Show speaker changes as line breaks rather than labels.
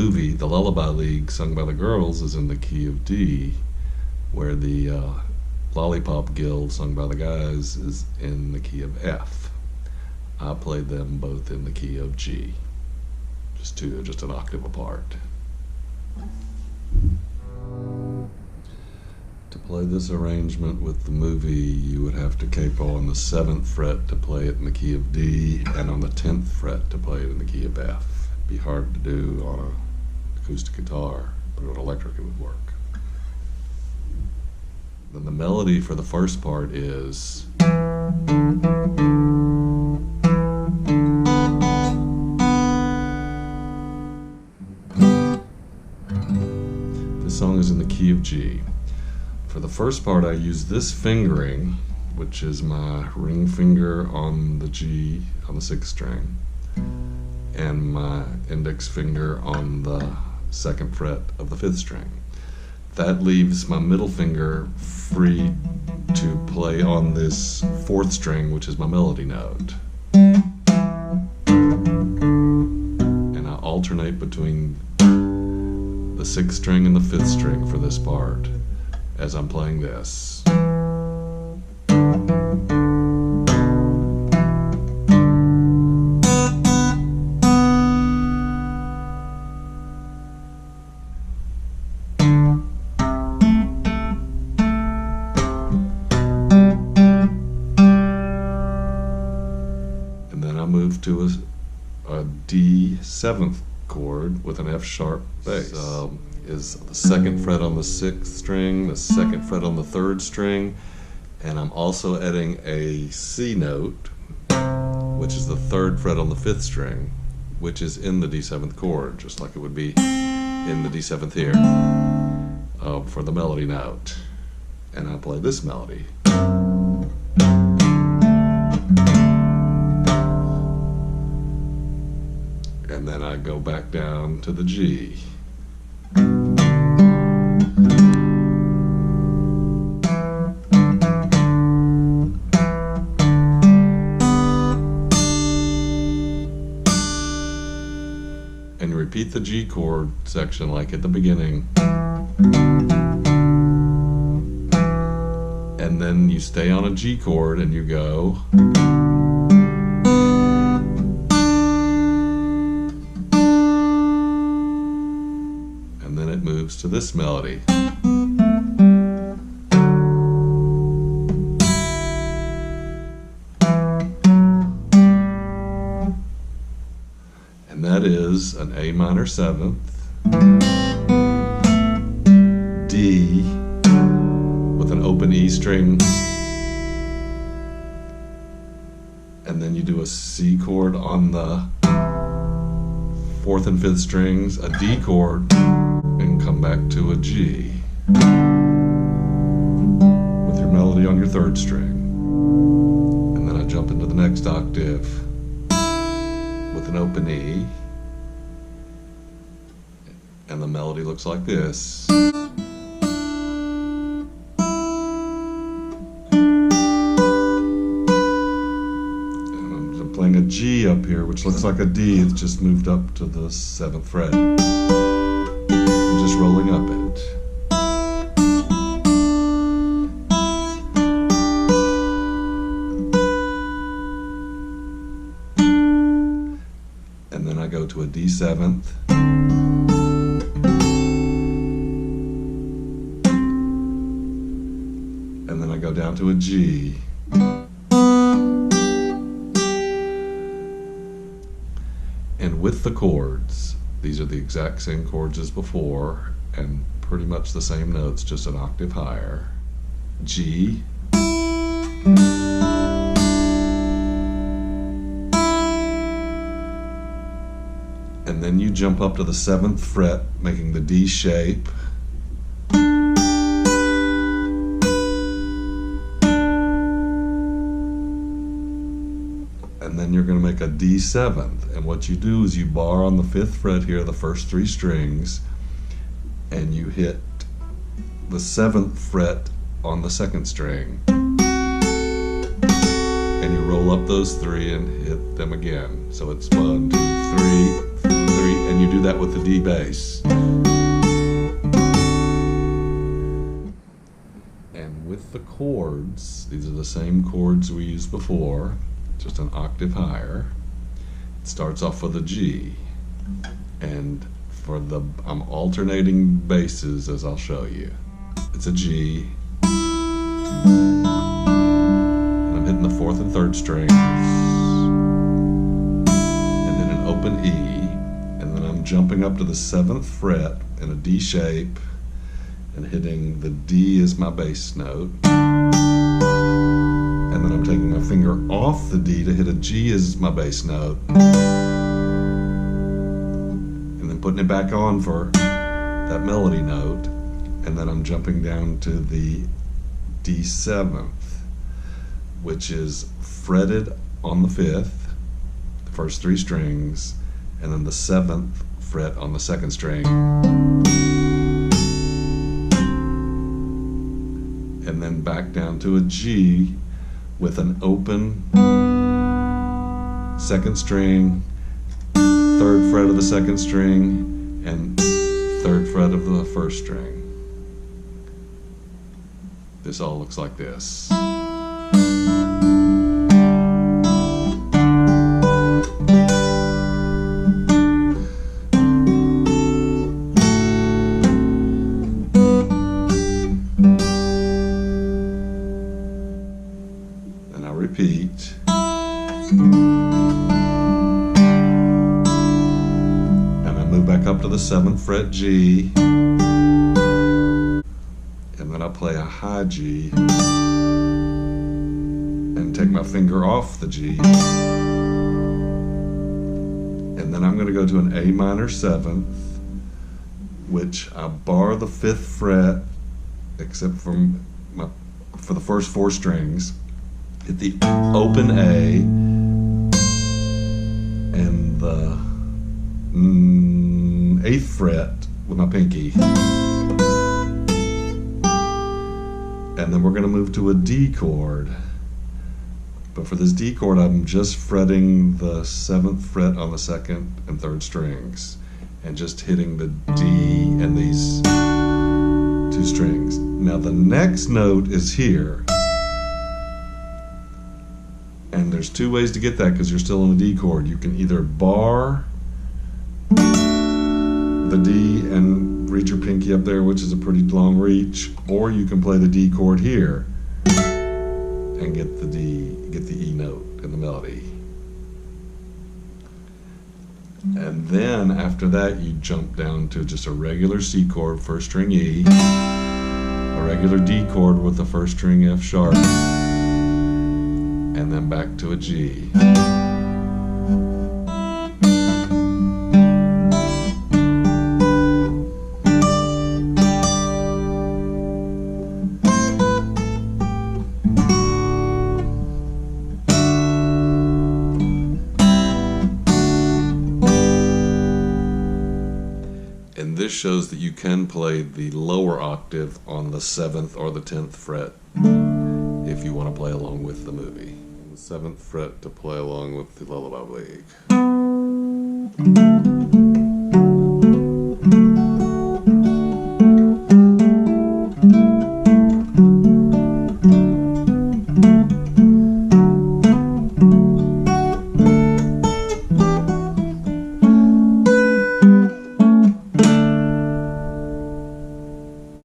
movie, the Lullaby League, sung by the girls, is in the key of D, where the Lollipop Guild, sung by the guys, is in the key of F. I played them both in the key of G, just an octave apart. To play this arrangement with the movie, you would have to capo on the 7th fret to play it in the key of D, and on the 10th fret to play it in the key of F. It'd be hard to do on an acoustic guitar, but on electric it would work. Then the melody for the first part is this song is in the key of G. For the first part, I use this fingering, which is my ring finger on the G on the 6th string, and my index finger on the 2nd fret of the 5th string. That leaves my middle finger free to play on this 4th string, which is my melody note. And I alternate between the 6th string and the 5th string for this part as I'm playing this. And then I move to a D 7th chord with an F sharp bass. Is the 2nd fret on the 6th string, the 2nd fret on the 3rd string, and I'm also adding a C note, which is the 3rd fret on the 5th string, which is in the D7th chord, just like it would be in the D7th here, for the melody note. And I play this melody. And then I go back down to the G. And repeat the G chord section like at the beginning. And then you stay on a G chord and you go. And then it moves to this melody. And that is an A minor 7th, D with an open E string, and then you do a C chord on the 4th and 5th strings, a D chord, and come back to a G with your melody on your 3rd string. And then I jump into the next octave with an open E, and the melody looks like this. And I'm playing a G up here, which looks like a D. It's just moved up to the 7th fret. I'm just rolling up it. And then I go to a D7th, and then I go down to a G, and with the chords, these are the exact same chords as before and pretty much the same notes, just an octave higher. G, and then you jump up to the 7th fret, making the D shape. And then you're going to make a D7th. And what you do is you bar on the 5th fret here, the first 3 strings, and you hit the 7th fret on the 2nd string. And you roll up those 3 and hit them again. So it's 1, 2, 3, 3, and you do that with the D bass. And with the chords, these are the same chords we used before, just an octave higher. It starts off with a G, and I'm alternating basses as I'll show you. It's a G, and I'm hitting the 4th and 3rd strings, and then an open E, and then I'm jumping up to the 7th fret in a D shape and hitting the D as my bass note, and then I'm taking my finger off the D to hit a G as my bass note, and then putting it back on for that melody note, and then I'm jumping down to the D7th, which is fretted on the 5th, the first 3 strings, and then the 7th fret on the 2nd string, and then back down to a G with an open 2nd string, 3rd fret of the 2nd string, and 3rd fret of the 1st string. This all looks like this. And I repeat. And I move back up to the 7th fret G. And then I play a high G and take my finger off the G, and then I'm going to go to an A minor 7th, which I bar the 5th fret except for the first 4 strings, hit the open A and the 8th fret with my pinky. And then we're going to move to a D chord. But for this D chord, I'm just fretting the 7th fret on the 2nd and 3rd strings, and just hitting the D and these 2 strings. Now the next note is here. And there's 2 ways to get that because you're still in the D chord. You can either bar the D and reach your pinky up there, which is a pretty long reach, or you can play the D chord here and get the E note in the melody. And then after that you jump down to just a regular C chord, 1st string E, a regular D chord with the 1st string F sharp, and then back to a G. And this shows that you can play the lower octave on the 7th or the 10th fret if you want to play along with the movie. The 7th fret to play along with the Lullaby League.